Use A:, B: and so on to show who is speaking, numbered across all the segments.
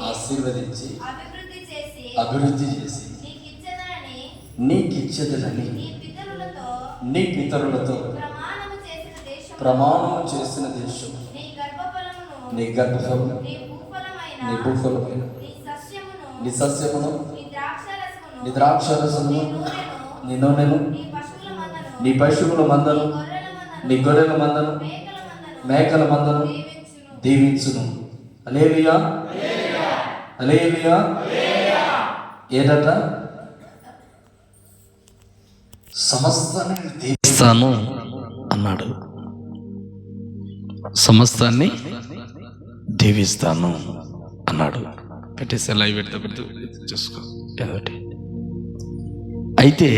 A: ఆశీర్వదించి అభివృద్ధి చేసి నీకిచ్చేదనని నీ పితరులతో ప్రమాణము చేసిన దేశం, నీ గర్భఫలము, నీ భూఫలమైన, నీ సస్యమును, నీ ద్రాక్షారసమును, నీ నూనెను, నీ పశువుల మందను, నీ గొర్రెల మందను, మేకల మందను దీవించును. హల్లెలూయా, హల్లెలూయా. ఏదట? సమస్తాన్ని దీవిస్తాను అన్నాడు. సమస్తాన్ని దీవిస్తాను అన్నాడు. పెట్టేసి లైవ్ పెడుతూ చూసుకో. ఏదోటి అయితే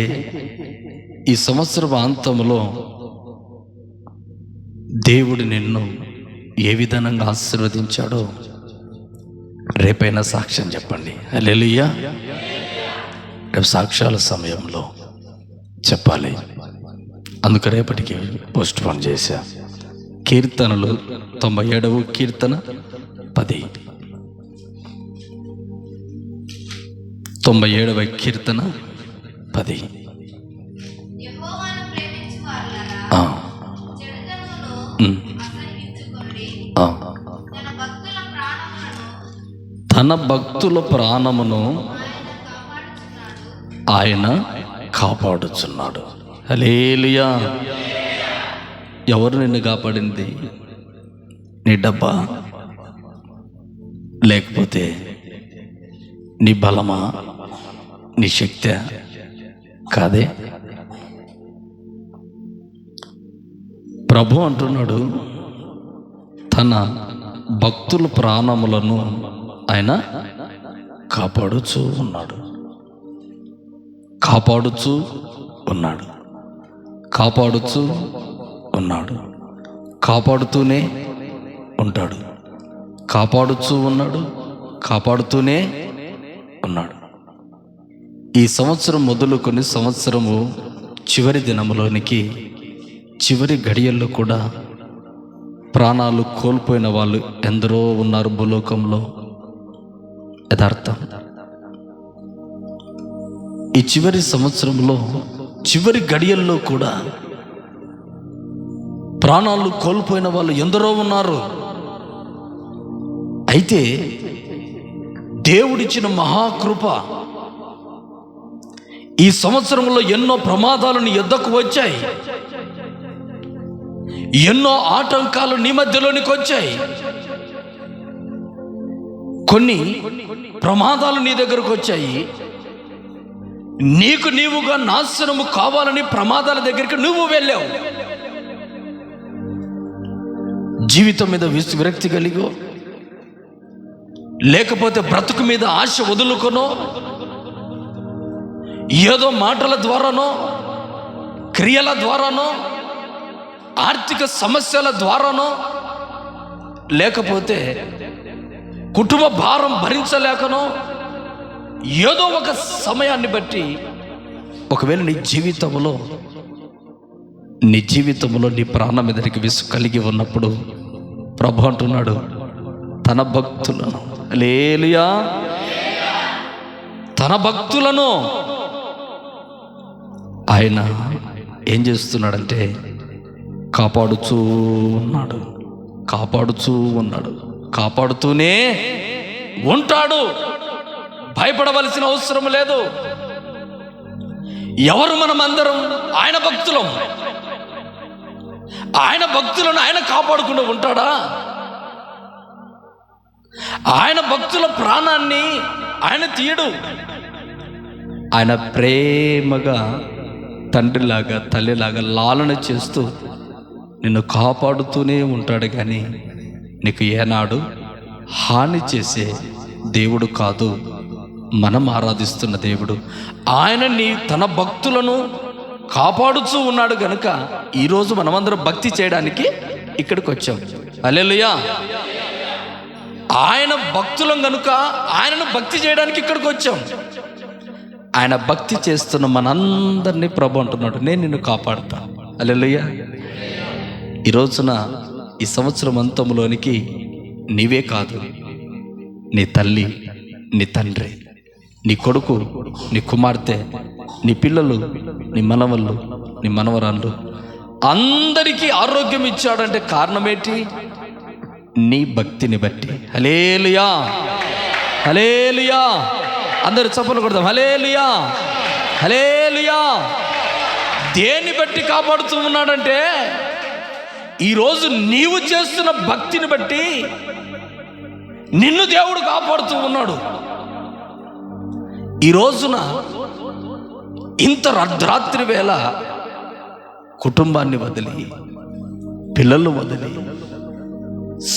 A: ఈ సంవత్సరం అంతంలో దేవుడు నిన్ను ఏ విధంగా ఆశీర్వదించాడో రేపైనా సాక్ష్యం చెప్పండి. హల్లెలూయా. రేపు సాక్ష్యాల సమయంలో చెప్పాలి. అందుకు రేపటికి పోస్ట్ పోన్ చేశా. కీర్తనలు 97వ కీర్తన 10, 97వ కీర్తన 10. తన భక్తుల ప్రాణమును ఆయన కాపాడుచున్నాడు. హల్లెలూయా. ఎవరు నిన్ను కాపాడింది? నీ డబ్బా? లేకపోతే నీ బలమా, నీ శక్తి? కాదే. ప్రభు అంటున్నాడు, తన భక్తుల ప్రాణములను ఆయన కాపాడుచూ ఉన్నాడు, కాపాడుచూ ఉన్నాడు, కాపాడుచూ ఉన్నాడు, కాపాడుతూనే ఉంటాడు, కాపాడుచూ ఉన్నాడు, కాపాడుతూనే ఉన్నాడు. ఈ సంవత్సరం మొదలుకొని సంవత్సరము చివరి దినములోనికి, చివరి గడియల్లో కూడా ప్రాణాలు కోల్పోయిన వాళ్ళు ఎందరో ఉన్నారు భూలోకంలో. యథార్థం. ఈ చివరి సంవత్సరంలో, చివరి గడియల్లో కూడా ప్రాణాలు కోల్పోయిన వాళ్ళు ఎందరో ఉన్నారు. అయితే దేవుడిచ్చిన మహాకృప, ఈ సంవత్సరంలో ఎన్నో ప్రమాదాలు నీ యొద్దకు వచ్చాయి, ఎన్నో ఆటంకాలు నీ మధ్యలోనికి వచ్చాయి. కొన్ని ప్రమాదాలు నీ దగ్గరకు వచ్చాయి. నీకు నీవుగా నాశనము కావాలని ప్రమాదాల దగ్గరికి నువ్వు వెళ్ళావు. జీవితం మీద విరక్తి కలిగో, లేకపోతే బ్రతుకు మీద ఆశ వదులుకొనో, ఏదో మాటల ద్వారానో, క్రియల ద్వారానో, ఆర్థిక సమస్యల ద్వారానో, లేకపోతే కుటుంబ భారం భరించలేకనో, ఏదో ఒక సమయాన్ని బట్టి ఒకవేళ నీ జీవితంలో నీ ప్రాణం మీదకి విసుగు కలిగి ఉన్నప్పుడు ప్రభు అంటున్నాడు, తన భక్తులను, హల్లెలూయా, తన భక్తులను ఆయన ఏం చేస్తున్నాడంటే కాపాడుతూ ఉన్నాడు, కాపాడుతూ ఉన్నాడు, కాపాడుతూనే ఉంటాడు. భయపడవలసిన అవసరం లేదు. ఎవరు? మనమందరం ఆయన భక్తులం. ఆయన భక్తులను ఆయన కాపాడుకుంటూ ఉంటాడా? ఆయన భక్తుల ప్రాణాన్ని ఆయన తీయడు. ఆయన ప్రేమగా తండ్రిలాగా, తల్లిలాగా లాలన చేస్తూ నిన్ను కాపాడుతూనే ఉంటాడు. కానీ నీకు ఏనాడు హాని చేసే దేవుడు కాదు. మనం ఆరాధిస్తున్న దేవుడు ఆయన తన భక్తులను కాపాడుతూ ఉన్నాడు. గనుక ఈరోజు మనమందరం భక్తి చేయడానికి ఇక్కడికి వచ్చాం. హల్లెలూయా. ఆయన భక్తులం గనుక ఆయనను భక్తి చేయడానికి ఇక్కడికి వచ్చాం. ఆయన భక్తి చేస్తున్న మనందరినీ ప్రభు అంటున్నాడు, నేను నిన్ను కాపాడుతా. హల్లెలూయా. ఈ రోజున, ఈ సంవత్సరం అంతంలోనికి నీవే కాదు, నీ తల్లి, నీ తండ్రి, నీ కొడుకు, నీ కుమార్తె, నీ పిల్లలు, నీ మనవళ్ళు, నీ మనవరాళ్ళు అందరికీ ఆరోగ్యం ఇచ్చాడంటే కారణం ఏంటి? నీ భక్తిని బట్టి. హల్లెలూయా, హల్లెలూయా. అందరూ చప్పట్లు కొడదాం. హల్లెలూయా, హల్లెలూయా. దేన్ని బట్టి కాపాడుతూ ఉన్నాడంటే ఈరోజు నీవు చేస్తున్న భక్తిని బట్టి నిన్ను దేవుడు కాపాడుతూ ఉన్నాడు. ఈ రోజున ఇంత అర్ధరాత్రి వేళ కుటుంబాన్ని వదిలి, పిల్లలను వదిలి,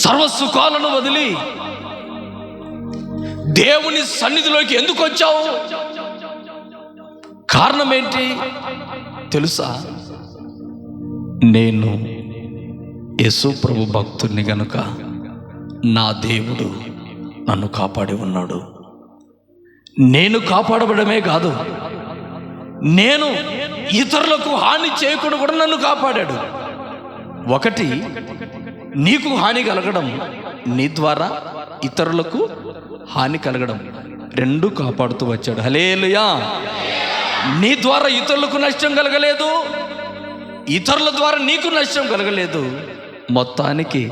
A: సర్వసుఖాలను వదిలి దేవుని సన్నిధిలోకి ఎందుకు వచ్చావు? కారణం ఏంటి తెలుసా? నేను యేసు ప్రభు భక్తుడిని గనుక నా దేవుడు నన్ను కాపాడి ఉన్నాడు. నేను కాపాడబడమే కాదు, నేను ఇతరులకు హాని చేయకుండా కూడా నన్ను కాపాడాడు. ఒకటి, నీకు హాని కలగడం, నీ ద్వారా ఇతరులకు హాని కలగడం, రెండు కాపాడుతూ వచ్చాడు. హల్లెలూయా. నీ ద్వారా ఇతరులకు నష్టం కలగలేదు, ఇతరుల ద్వారా నీకు నష్టం కలగలేదు. మొత్తానికి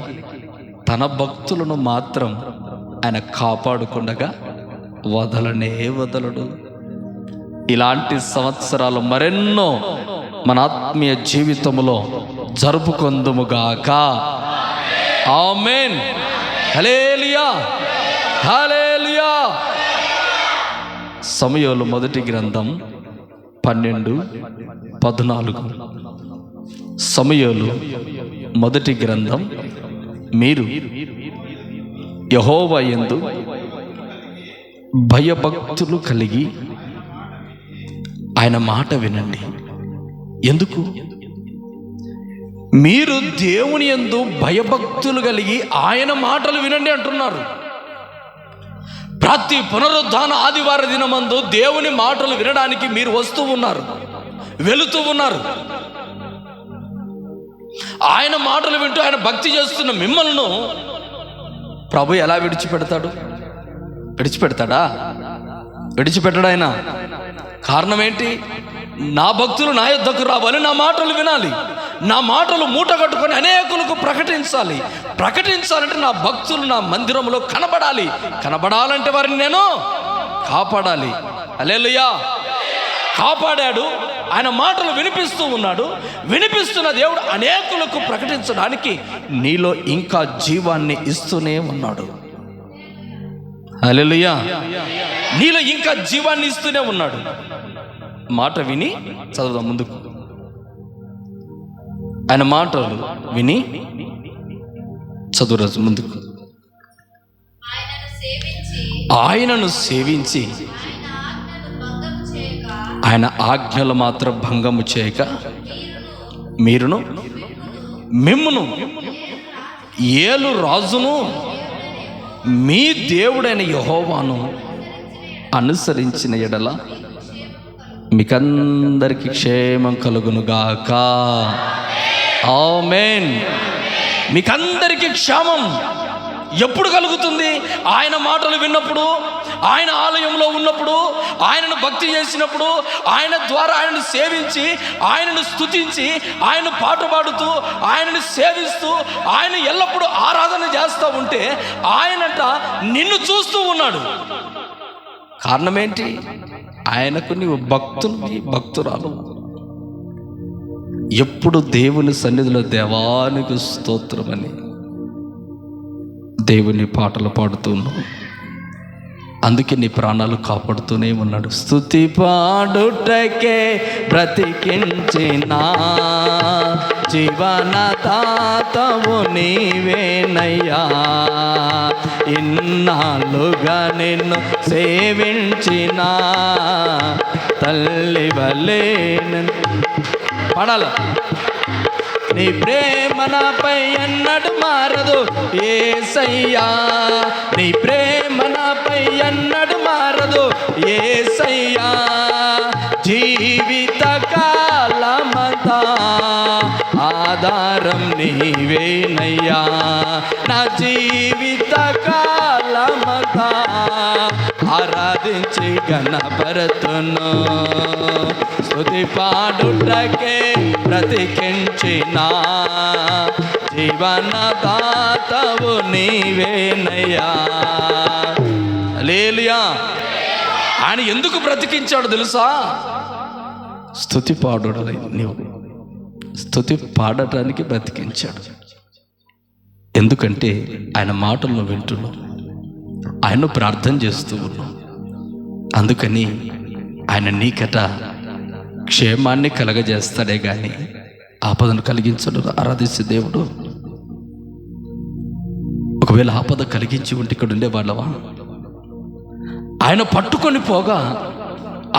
A: తన భక్తులను మాత్రం ఆయన కాపాడుకుండగా వదలనే వదలడు. ఇలాంటి సంవత్సరాలు మరెన్నో మన ఆత్మీయ జీవితంలో జరుపుకొందుముగాక. ఆమేన్. హల్లెలూయా, హల్లెలూయా. సమూయేలు మొదటి గ్రంథం 12:14. సమూయేలు మొదటి గ్రంథం. మీరు యెహోవా యందు భయభక్తులు కలిగి ఆయన మాట వినండి. ఎందుకు? మీరు దేవుని యందు భయభక్తులు కలిగి ఆయన మాటలు వినండి అంటున్నారు. ప్రతి పునరుద్ధాన ఆదివార దినమందు దేవుని మాటలు వినడానికి మీరు వస్తూ ఉన్నారు, వెళుతూ ఉన్నారు. ఆయన మాటలు వింటూ ఆయన భక్తి చేస్తున్న మిమ్మల్ని ప్రభు ఎలా విడిచిపెడతాడు? విడిచిపెడతాడా? విడిచిపెట్టడు ఆయన. కారణం ఏంటి? నా భక్తులు నా యొద్దకు రావాలి, నా మాటలు వినాలి, నా మాటలు మూట కట్టుకొని అనేకులకు ప్రకటించాలి. ప్రకటించాలంటే నా భక్తులు నా మందిరంలో కనబడాలి. కనబడాలంటే వారిని నేను కాపాడాలి. హల్లెలూయా. కాపాడాడు. ఆయన మాటలు వినిపిస్తూ ఉన్నాడు. వినిపిస్తున్న దేవుడు అనేకులకు ప్రకటించడానికి నీలో ఇంకా జీవాన్ని ఇస్తూనే ఉన్నాడు. హల్లెలూయా. నీలో ఇంకా జీవాన్ని ఇస్తూనే ఉన్నాడు. మాట విని చదువుదాం ముందుకు. ఆయన మాటలు విని చదువురాజు ముందుకు. ఆయనను సేవించి ఆయన ఆజ్ఞలు మాత్రం భంగము చేయక మీరును మిమ్మును ఏలు రాజును మీ దేవుడైన యెహోవాను అనుసరించిన ఎడల మీకందరికి క్షేమం కలుగునుగాక. ఆమేన్. మీకందరికి క్షేమం ఎప్పుడు కలుగుతుంది? ఆయన మాటలు విన్నప్పుడు, ఆయన ఆలయంలో ఉన్నప్పుడు, ఆయనను భక్తి చేసినప్పుడు, ఆయన ద్వారా ఆయనను సేవించి, ఆయనను స్తుతించి, ఆయన పాట పాడుతూ, ఆయనను సేవిస్తూ, ఆయన ఎల్లప్పుడూ ఆరాధన చేస్తూ ఉంటే ఆయనట నిన్ను చూస్తూ ఉన్నాడు. కారణం ఏంటి? ఆయనకు నీవు భక్తుని, భక్తురాలు. ఎప్పుడు దేవుని సన్నిధిలో దేవానికి స్తోత్రమని దేవుని పాటలు పాడుతున్నావు. అందుకే నీ ప్రాణాలు కాపాడుతూనే ఉన్నాడు. స్తుతి పాడుటకే బ్రతికించిన జీవనదాతవు నీవేనయ్యా. ఇన్నాళ్ళుగా నిన్ను సేవించిన తల్లి వలె పాడాల. నీ ప్రేమ నాపై ఎన్నడు మారదు యేసయ్యా. నీ ప్రేమ నాపై ఎన్నడు మారదు యేసయ్యా. జీవిత కాలమంతా ఆధారం నీవేనయ్యా. నా జీవిత కాలమంతా ఆరాధించి గణపరతును. స్తుతి పాడుటకే బ్రతికించిన జీవనదాతవు నీవేనయ్యా. హల్లెలూయా. ఆయన ఎందుకు బ్రతికించాడు తెలుసా? స్తుతి పాడుట, నీవు స్తుతి పాడటానికి బ్రతికించాడు. ఎందుకంటే ఆయన మాటలను వింటున్నావు, ఆయన ప్రార్థన చేస్తూ ఉన్నావు. అందుకని ఆయన నీకట క్షేమాన్ని కలగజేస్తాడే కానీ ఆపదను కలిగించడు. ఆరాధిస్తే దేవుడు ఒకవేళ ఆపద కలిగించి ఉంటే ఇక్కడ ఉండేవాళ్ళవా? ఆయన పట్టుకొని పోగా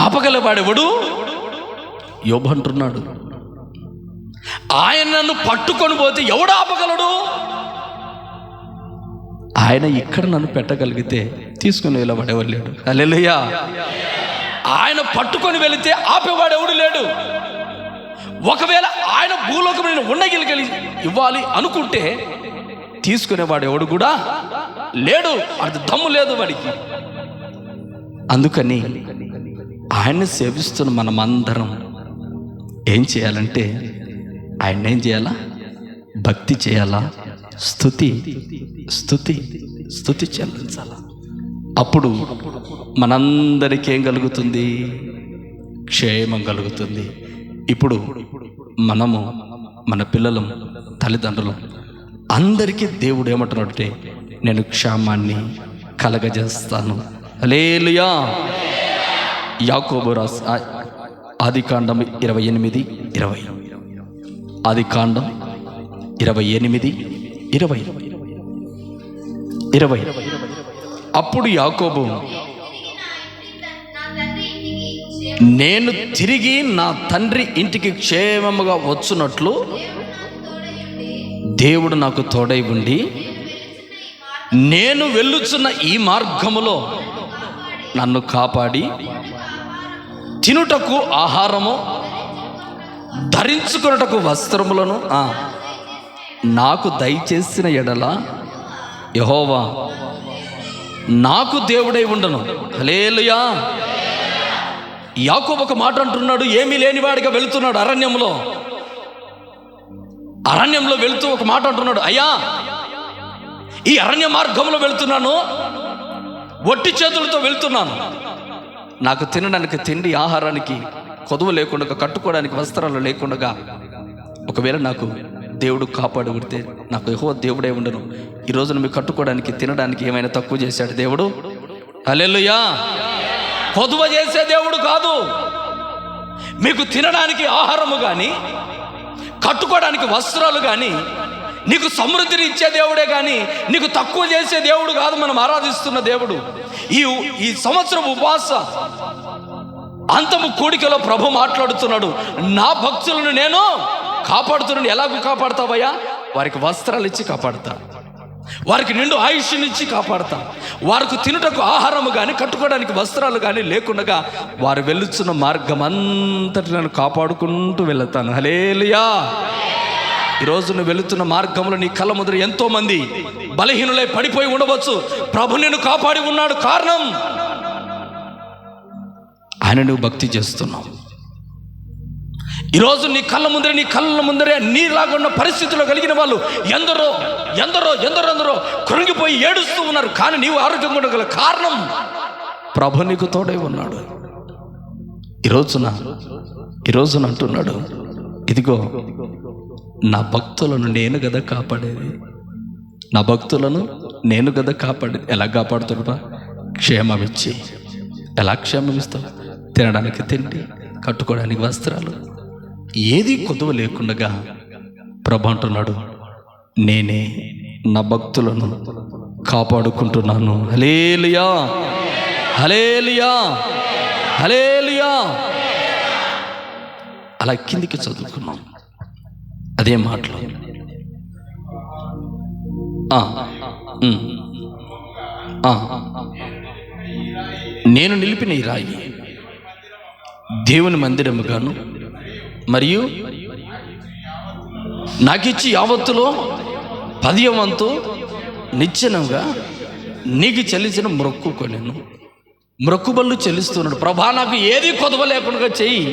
A: ఆపగలవాడెవడు? యోబు అంటున్నాడు, ఆయన నన్ను పట్టుకొని పోతే ఎవడు ఆపగలడు? ఆయన ఇక్కడ నన్ను పెట్టగలిగితే తీసుకుని వెళ్ళవాడెవడు లేడు. హల్లెలూయా. ఆయన పట్టుకొని వెళితే ఆపేవాడెవడు లేడు. ఒకవేళ ఆయన భూలోకం నేను ఉండగలిగి ఇవ్వాలి అనుకుంటే తీసుకునేవాడు ఎవడు కూడా లేడు. అది దమ్ము లేదు వాడికి. అందుకని ఆయన్ని సేవిస్తున్న మనమందరం ఏం చేయాలంటే, ఆయన ఏం చేయాలా? భక్తి చేయాలా? స్తుతి స్తుతి స్తుతి చెల్లించాలా? అప్పుడు మనందరికీ ఏం కలుగుతుంది? క్షేమం కలుగుతుంది. ఇప్పుడు మనము, మన పిల్లలం, తల్లిదండ్రులం అందరికీ దేవుడు ఏమంటున్నాడంటే, నేను క్షేమాన్ని కలగజేస్తాను. హల్లెలూయా. యాకోబు ఆదికాండం 28:20. ఆదికాండం 28:20. అప్పుడు యాకోబు, నేను తిరిగి నా తండ్రి ఇంటికి క్షేమముగా వచ్చునట్లు దేవుడు నాకు తోడై ఉండి నేను వెళ్ళుచున్న ఈ మార్గములో నన్ను కాపాడి తినుటకు ఆహారము, ధరించుకున్నటకు వస్త్రములను నాకు దయచేసిన ఎడల యెహోవా నాకు దేవుడై ఉండను. హల్లెలూయా. యాకోబు ఒక మాట అంటున్నాడు, ఏమీ లేనివాడిగా వెళుతున్నాడు అరణ్యంలో వెళుతూ ఒక మాట అంటున్నాడు, అయ్యా ఈ అరణ్య మార్గంలో వెళుతున్నాను, ఒట్టి చేతులతో వెళ్తున్నాను, నాకు తినడానికి తిండి, ఆహారానికి కొదువ లేకుండా, కట్టుకోవడానికి వస్త్రాలు లేకుండా ఒకవేళ నాకు దేవుడు కాపాడు ఉడితే నాకు యెహోవా దేవుడే ఉండను. ఈ రోజున మీకు కట్టుకోవడానికి తినడానికి ఏమైనా తక్కువ చేశాడు దేవుడు? హల్లెలూయా. కొదువ చేసే దేవుడు కాదు. మీకు తినడానికి ఆహారము కానీ, కట్టుకోవడానికి వస్త్రాలు కానీ, నీకు సమృద్ధిని ఇచ్చే దేవుడే కానీ నీకు తక్కువ చేసే దేవుడు కాదు మనం ఆరాధిస్తున్న దేవుడు. ఈ సంవత్సరం ఉపవాస అంతము కూడికలో ప్రభు మాట్లాడుతున్నాడు, నా భక్తులను నేను కాపాడుతున్నాను. ఎలాగూ కాపాడుతావయ్యా? వారికి వస్త్రాలు ఇచ్చి కాపాడుతా, వారికి నిండు ఆయుష్నిచ్చి కాపాడుతా, వారికి తినుటకు ఆహారము కానీ, కట్టుకోవడానికి వస్త్రాలు కానీ లేకుండా వారు వెళ్ళుచున్న మార్గం అంతటి నేను కాపాడుకుంటూ వెళతాను. హల్లెలూయా. ఈరోజు నువ్వు వెళుతున్న మార్గంలో నీ కళ్ళ ముందర ఎంతో మంది బలహీనులై పడిపోయి ఉండవచ్చు. ప్రభు నిన్ను కాపాడి ఉన్నాడు. కారణం ఆయన నువ్వు భక్తి చేస్తున్నావు. ఈరోజు నీ కళ్ళ ముందరే నీలాగా ఉన్న పరిస్థితుల్లో కలిగిన వాళ్ళు ఎందరో కృంగిపోయి ఏడుస్తూ ఉన్నారు. కానీ నీవు ఆరోగ్యంగా ఉండగల కారణం ప్రభు నీకు తోడై ఉన్నాడు. ఈరోజున అంటున్నాడు, ఇదిగో నా భక్తులను నేను కదా కాపాడేది, నా భక్తులను నేను కదా కాపాడేది. ఎలా కాపాడుతున్నా? క్షేమం ఇచ్చి. ఎలా క్షేమం ఇస్తావు? తినడానికి తిండి, కట్టుకోవడానికి వస్త్రాలు, ఏది కొదువ లేకుండా ప్రభు అంటున్నాడు, నేనే నా భక్తులను కాపాడుకుంటున్నాను. హల్లెలూయా, హల్లెలూయా, హల్లెలూయా. అలా కిందికి చదువుకున్నాం అదే మాటలు. నేను నిలిపిన ఈ రాయి దేవుని మందిరముగాను మరియు నాకిచ్చి యావత్తులో 10వ వంతు నిశ్చనంగా నీకు చెల్లించిన మొక్కుకొనెను. మొక్కుబళ్ళు చెల్లిస్తున్నాడు. ప్రభా, నాకు ఏది కొదవ లేకుండా చెయ్యి,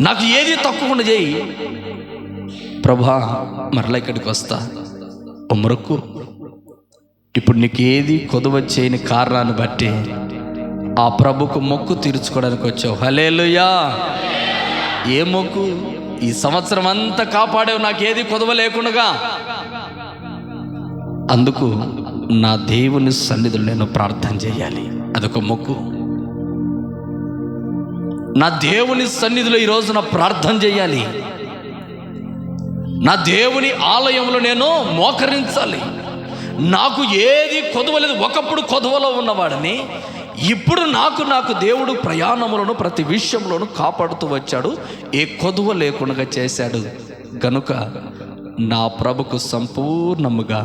A: నాకు ఏది తక్కువకుండా చెయ్యి. ప్రభా, మరలా ఇక్కడికి వస్తా, ఓ మొక్కు. ఇప్పుడు నీకు ఏది కొదవ చేయని కారణాన్ని బట్టి ఆ ప్రభుకు మొక్కు తీర్చుకోవడానికి వచ్చావు. హల్లెలూయా. ఏ మొక్కు? ఈ సంవత్సరం అంతా కాపాడావు, నాకేది కొదవ లేకుండా. అందుకు నా దేవుని సన్నిధిలో నేను ప్రార్థన చేయాలి, అదొక మొక్కు. నా దేవుని సన్నిధిలో ఈరోజు నా ప్రార్థన చేయాలి. నా దేవుని ఆలయంలో నేను మోకరించాలి. నాకు ఏది కొదవలేదు. ఒకప్పుడు కొదవలో ఉన్నవాడిని, ఇప్పుడు నాకు దేవుడు ప్రయాణములను ప్రతి విషయంలోనూ కాపాడుతూ వచ్చాడు, ఏ కొదువ లేకుండా చేశాడు. గనుక నా ప్రభుకు సంపూర్ణముగా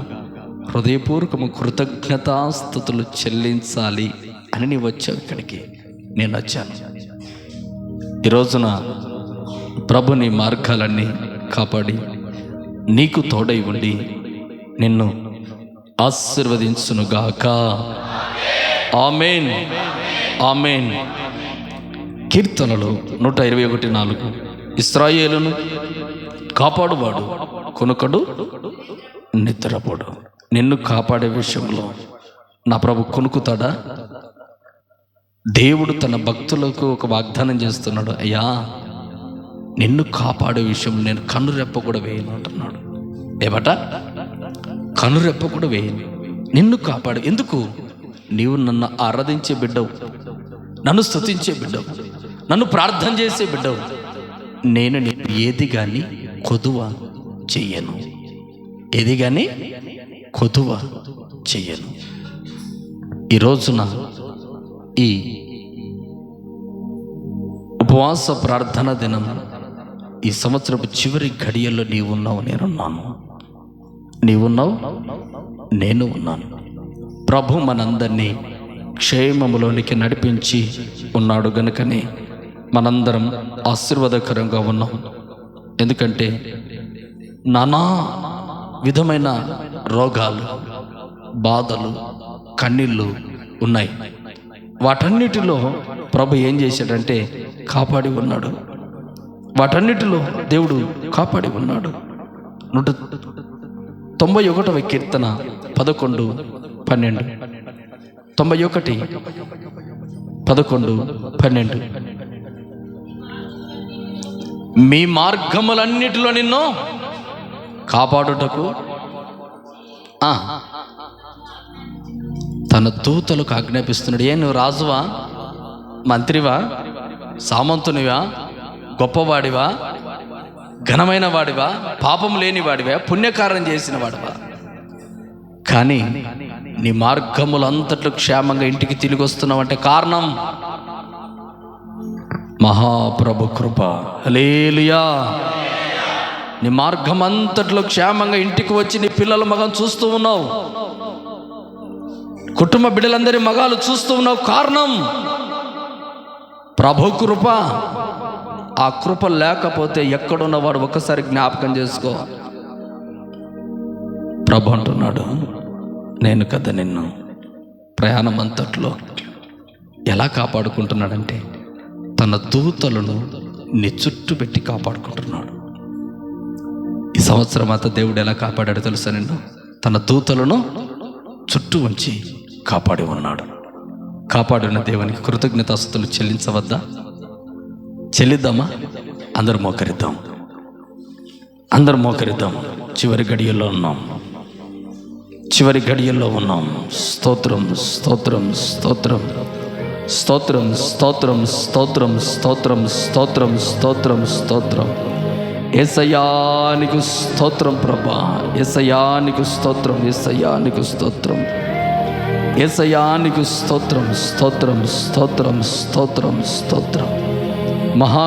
A: హృదయపూర్వకము కృతజ్ఞతాస్తుతులు చెల్లించాలి అని నీ వచ్చావు. ఇక్కడికి నేను వచ్చాను. ఈ రోజున ప్రభు నీ మార్గాలన్నీ కాపాడి నీకు తోడై ఉండి నిన్ను ఆశీర్వదించునుగాక. ఆమేన్, ఆమేన్. కీర్తనలు 121:4 ఇశ్రాయేలును కాపాడువాడు కొనుకడు, నిద్రపోడు. నిన్ను కాపాడే విషయంలో నా ప్రభు కొనుకుతాడా? దేవుడు తన భక్తులకు ఒక వాగ్దానం చేస్తున్నాడు. అయ్యా, నిన్ను కాపాడే విషయం నేను కనురెప్ప కూడా వేయను అంటున్నాడు. ఏమట? కనురెప్ప కూడా వేయను, నిన్ను కాపాడు. ఎందుకు? నీవు నన్ను ఆరాధించే బిడ్డవు, నన్ను స్తుతించే బిడ్డవు, నన్ను ప్రార్థన చేసే బిడ్డవు. నేను నీకు ఏది కానీ కొదువ చెయ్యను, ఏది కానీ కొదువ చెయ్యను. ఈ రోజున ఈ ఉపవాస ప్రార్థన దినం, ఈ సంవత్సరపు చివరి ఘడియల్లో నీవున్నావు, నేనున్నాను. నీవున్నావు, నేను ఉన్నాను. ప్రభు మనందరినీ క్షేమములోనికి నడిపించి ఉన్నాడు. గనుకనే మనందరం ఆశీర్వాదకరంగా ఉన్నాం. ఎందుకంటే నానా విధమైన రోగాలు, బాధలు, కన్నీళ్ళు ఉన్నాయి. వాటన్నిటిలో ప్రభు ఏం చేశాడంటే కాపాడి ఉన్నాడు. వాటన్నిటిలో దేవుడు కాపాడి ఉన్నాడు. 191వ కీర్తన 11-12 91:11-12 మీ మార్గములన్నిటిలో నిన్ను కాపాడుటకు తన దూతలకు ఆజ్ఞాపిస్తున్నాడు. ఏ నువ్వు రాజువా, మంత్రివా, సామంతునివా, గొప్పవాడివా, ఘనమైన వాడివా, పాపం లేని వాడివా, పుణ్యకార్యం చేసిన వాడివా, కానీ నీ మార్గములంతట్లో క్షేమంగా ఇంటికి తిరిగి వస్తున్నావంటే కారణం మహాప్రభు కృప. హల్లెలూయా. నీ మార్గం అంతట్లో క్షేమంగా ఇంటికి వచ్చి నీ పిల్లల మగం చూస్తూ ఉన్నావు, కుటుంబ బిడ్డలందరి మగాలు చూస్తూ ఉన్నావు. కారణం ప్రభు కృప. ఆ కృప లేకపోతే ఎక్కడున్నవాడు ఒక్కసారి జ్ఞాపకం చేసుకో. ప్రభు అంటున్నాడు, నేను కదా నిన్ను ప్రయాణం అంతట్లో ఎలా కాపాడుకుంటున్నాడంటే తన దూతలను నీ చుట్టూ పెట్టి కాపాడుకుంటున్నాడు. ఈ సంవత్సరం అంతా దేవుడు ఎలా కాపాడాడో తెలుసా? నిన్ను తన దూతలను చుట్టూ ఉంచి కాపాడి ఉన్నాడు. కాపాడిన దేవునికి కృతజ్ఞతాస్తుతులు చెల్లించవద్దా? చెల్లిద్దామా? అందరూ మోకరిద్దాం, అందరూ మోకరిద్దాం. చివరి గడియల్లో ఉన్నాం, చివరి గడియల్లో ఉన్నాం. స్తోత్రం, స్తోత్రం, స్తోత్రం, స్తోత్రం, స్తోత్రం, స్తోత్రం, స్తోత్రం, స్తోత్రం, స్తోత్రం, స్తోత్రం. యేసయ్యా నీకు స్తోత్రం ప్రభా, యేసయ్యా నీకు స్తోత్రం, యేసయ్యా నీకు స్తోత్రం, యేసయ్యా నీకు స్తోత్రం, స్తోత్రం, స్తోత్రం, స్తోత్రం, స్తోత్రం. మహా